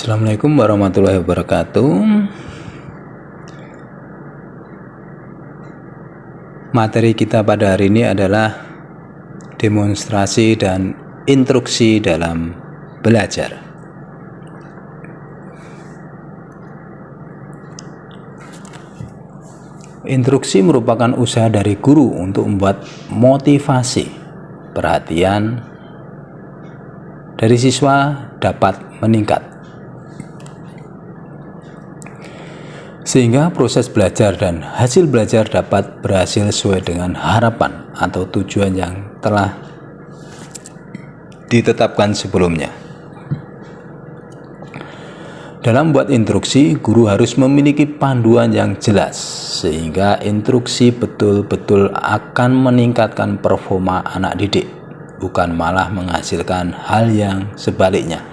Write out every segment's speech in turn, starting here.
Assalamualaikum warahmatullahi wabarakatuh. Materi kita pada hari ini adalah demonstrasi dan instruksi dalam belajar. Instruksi merupakan usaha dari guru untuk membuat motivasi, perhatian dari siswa dapat meningkat, sehingga proses belajar dan hasil belajar dapat berhasil sesuai dengan harapan atau tujuan yang telah ditetapkan sebelumnya. Dalam membuat instruksi, guru harus memiliki panduan yang jelas, sehingga instruksi betul-betul akan meningkatkan performa anak didik, bukan malah menghasilkan hal yang sebaliknya.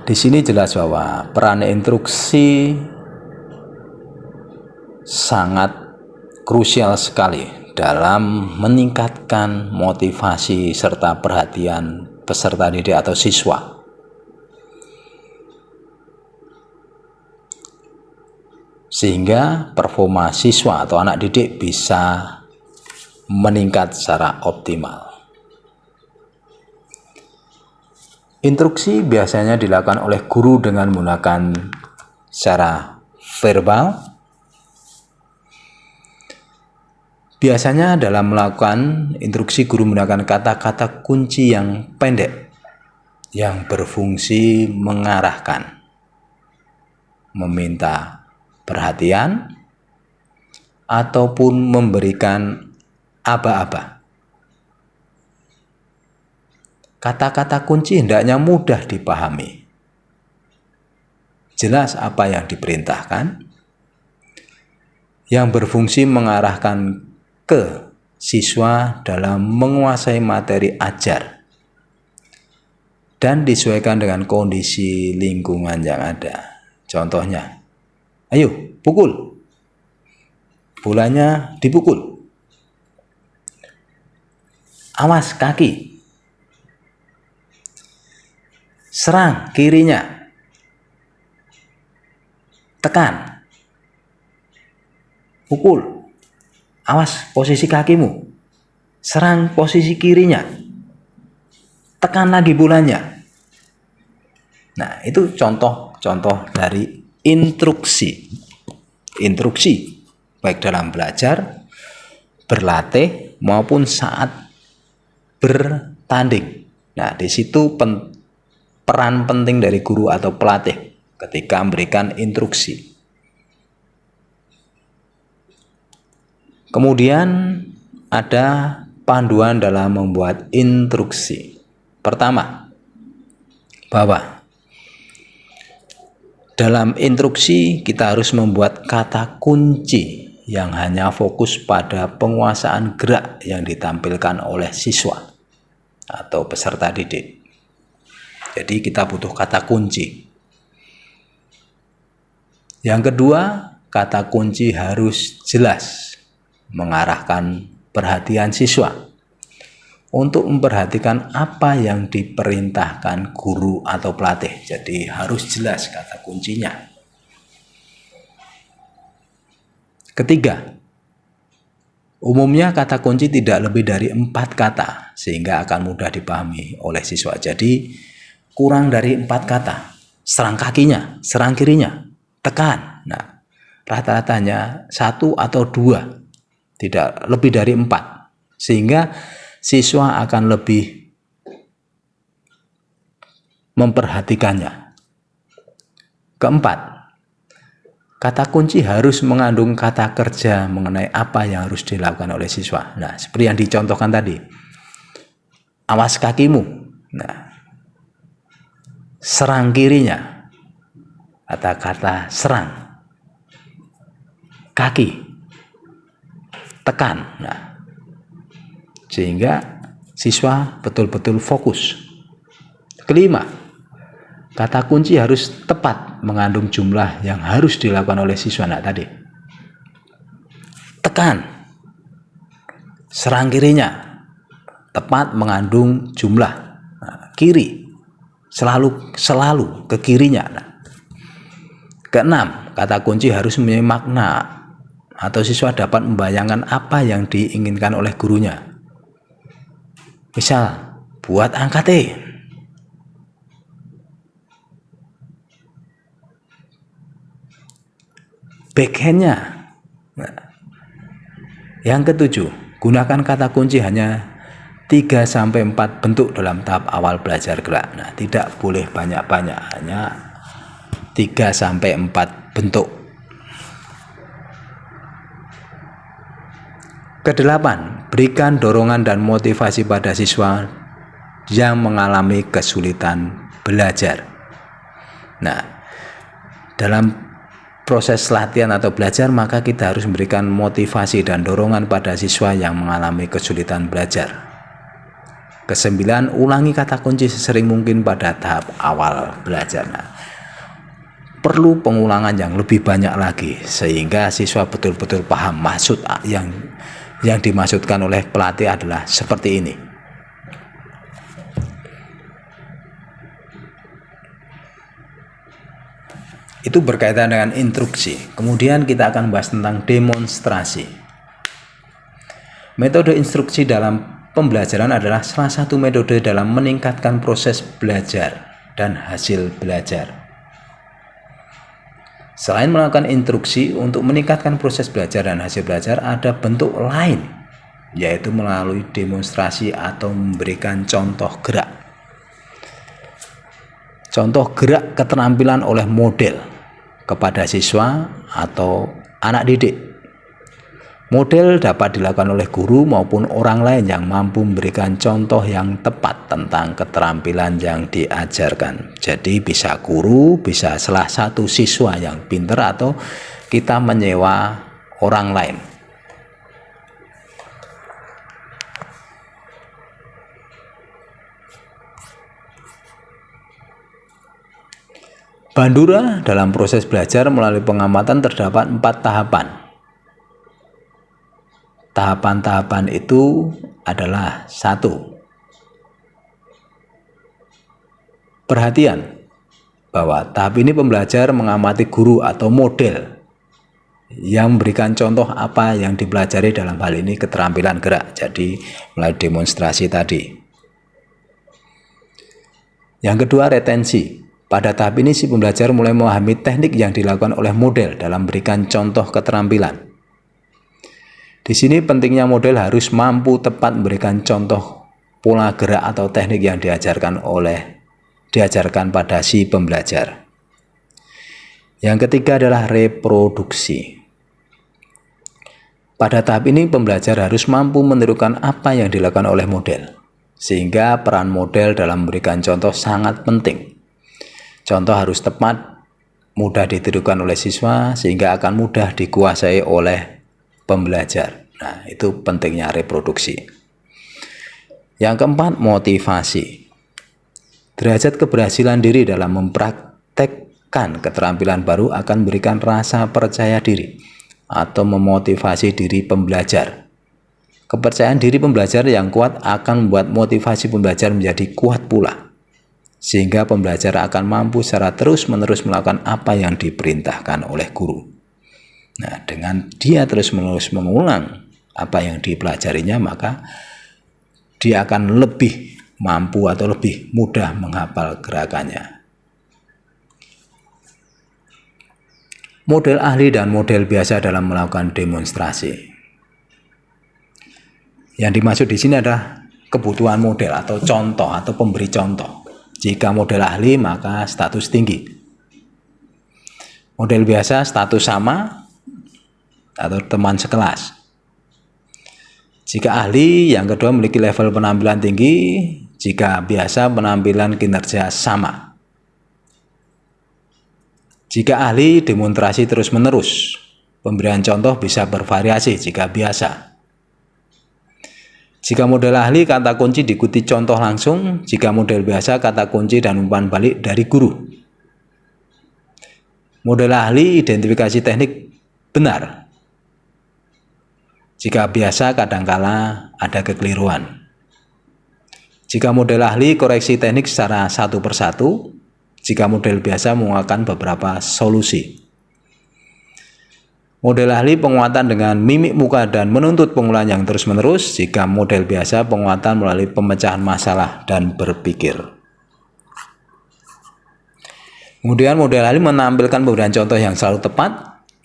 Di sini jelas bahwa peran instruksi sangat krusial sekali dalam meningkatkan motivasi serta perhatian peserta didik atau siswa. Sehingga performa siswa atau anak didik bisa meningkat secara optimal. Instruksi biasanya dilakukan oleh guru dengan menggunakan secara verbal. Biasanya dalam melakukan instruksi, guru menggunakan kata-kata kunci yang pendek yang berfungsi mengarahkan, meminta perhatian, ataupun memberikan aba-aba. Kata-kata kunci hendaknya mudah dipahami, jelas apa yang diperintahkan, yang berfungsi mengarahkan ke siswa dalam menguasai materi ajar, dan disesuaikan dengan kondisi lingkungan yang ada. Contohnya, ayo pukul, bolanya dipukul, awas kaki, serang kirinya, tekan, pukul, awas posisi kakimu, serang posisi kirinya, tekan lagi bolanya. Nah, itu contoh-contoh dari instruksi baik dalam belajar, berlatih maupun saat bertanding. Nah, di situ peran penting dari guru atau pelatih ketika memberikan instruksi. Kemudian ada panduan dalam membuat instruksi. Pertama, bahwa dalam instruksi kita harus membuat kata kunci yang hanya fokus pada penguasaan gerak yang ditampilkan oleh siswa atau peserta didik. Jadi kita butuh kata kunci. Yang kedua, kata kunci harus jelas, mengarahkan perhatian siswa untuk memperhatikan apa yang diperintahkan guru atau pelatih. Jadi harus jelas kata kuncinya. Ketiga, umumnya kata kunci tidak lebih dari 4 kata, sehingga akan mudah dipahami oleh siswa. Jadi kurang dari 4 kata, serang kakinya, serang kirinya, tekan. Nah, rata-ratanya 1 atau 2, tidak lebih dari 4, sehingga siswa akan lebih memperhatikannya. Keempat, kata kunci harus mengandung kata kerja mengenai apa yang harus dilakukan oleh siswa. Nah, seperti yang dicontohkan tadi, awas kakimu. Nah, serang kirinya, kata-kata serang, kaki, tekan. Nah, sehingga siswa betul-betul fokus. Kelima, kata kunci harus tepat mengandung jumlah yang harus dilakukan oleh siswa. Nah, tadi tekan, serang kirinya, tepat mengandung jumlah. Nah, kiri, selalu ke kirinya. Nah, keenam, kata kunci harus mempunyai makna atau siswa dapat membayangkan apa yang diinginkan oleh gurunya. Misal, buat angka T. Backhandnya. Nah, yang ketujuh, gunakan kata kunci hanya 3-4 bentuk dalam tahap awal belajar gerak. Nah, tidak boleh banyak-banyak, hanya 3-4 bentuk. Kedelapan, berikan dorongan dan motivasi pada siswa yang mengalami kesulitan belajar. Nah, dalam proses latihan atau belajar, maka kita harus memberikan motivasi dan dorongan pada siswa yang mengalami kesulitan belajar. Kesembilan, ulangi kata kunci sesering mungkin pada tahap awal belajar. Nah, perlu pengulangan yang lebih banyak lagi sehingga siswa betul-betul paham maksud yang dimaksudkan oleh pelatih adalah seperti ini. Itu berkaitan dengan instruksi. Kemudian kita akan bahas tentang demonstrasi. Metode instruksi dalam pembelajaran adalah salah satu metode dalam meningkatkan proses belajar dan hasil belajar. Selain melakukan instruksi untuk meningkatkan proses belajar dan hasil belajar, ada bentuk lain, yaitu melalui demonstrasi atau memberikan contoh gerak. Contoh gerak keterampilan oleh model kepada siswa atau anak didik. Model dapat dilakukan oleh guru maupun orang lain yang mampu memberikan contoh yang tepat tentang keterampilan yang diajarkan. Jadi bisa guru, bisa salah satu siswa yang pintar, atau kita menyewa orang lain. Bandura dalam proses belajar melalui pengamatan terdapat 4 tahapan. Tahapan-tahapan itu adalah: 1. Perhatian bahwa tahap ini pembelajar mengamati guru atau model yang memberikan contoh apa yang dipelajari, dalam hal ini keterampilan gerak, jadi melalui demonstrasi tadi. Yang kedua, retensi. Pada tahap ini si pembelajar mulai memahami teknik yang dilakukan oleh model dalam memberikan contoh keterampilan. Di sini pentingnya model harus mampu tepat memberikan contoh pola gerak atau teknik yang diajarkan pada si pembelajar. Yang ketiga adalah reproduksi. Pada tahap ini pembelajar harus mampu menirukan apa yang dilakukan oleh model, sehingga peran model dalam memberikan contoh sangat penting. Contoh harus tepat, mudah ditirukan oleh siswa, sehingga akan mudah dikuasai oleh pembelajar. Nah, itu pentingnya reproduksi. Yang keempat, motivasi. Derajat keberhasilan diri dalam mempraktekkan keterampilan baru akan memberikan rasa percaya diri atau memotivasi diri pembelajar. Kepercayaan diri pembelajar yang kuat akan membuat motivasi pembelajar menjadi kuat pula, sehingga pembelajar akan mampu secara terus-menerus melakukan apa yang diperintahkan oleh guru. Nah, dengan dia terus-menerus mengulang apa yang dipelajarinya, maka dia akan lebih mampu atau lebih mudah menghafal gerakannya. Model ahli dan model biasa dalam melakukan demonstrasi. Yang dimaksud di sini adalah kebutuhan model atau contoh atau pemberi contoh. Jika model ahli maka status tinggi. Model biasa status sama atau teman sekelas. Jika ahli, yang kedua memiliki level penampilan tinggi. Jika biasa, penampilan kinerja sama. Jika ahli, demonstrasi terus-menerus. Pemberian contoh bisa bervariasi jika biasa. Jika model ahli, kata kunci diikuti contoh langsung. Jika model biasa, kata kunci dan umpan balik dari guru. Model ahli, identifikasi teknik benar. Jika biasa, kadangkala ada kekeliruan. Jika model ahli, koreksi teknik secara satu persatu. Jika model biasa, menguatkan beberapa solusi. Model ahli, penguatan dengan mimik muka dan menuntut pengulangan yang terus-menerus. Jika model biasa, penguatan melalui pemecahan masalah dan berpikir. Kemudian model ahli menampilkan pemberian contoh yang selalu tepat.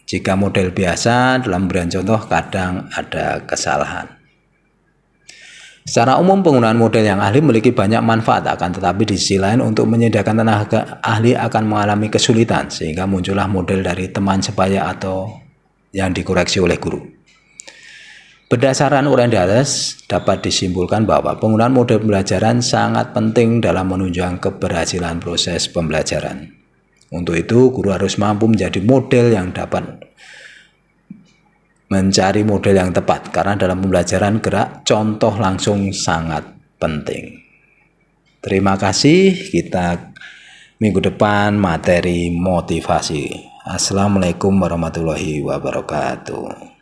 Jika model biasa, dalam pemberian contoh kadang ada kesalahan. Secara umum, penggunaan model yang ahli memiliki banyak manfaat, akan tetapi di sisi lain untuk menyediakan tenaga ahli akan mengalami kesulitan, sehingga muncullah model dari teman sebaya atau yang dikoreksi oleh guru. Berdasarkan uraian di atas, dapat disimpulkan bahwa penggunaan model pembelajaran sangat penting dalam menunjang keberhasilan proses pembelajaran. Untuk itu, guru harus mampu menjadi model yang dapat mencari model yang tepat, karena dalam pembelajaran gerak contoh langsung sangat penting. Terima kasih, kita minggu depan materi motivasi. Assalamualaikum warahmatullahi wabarakatuh.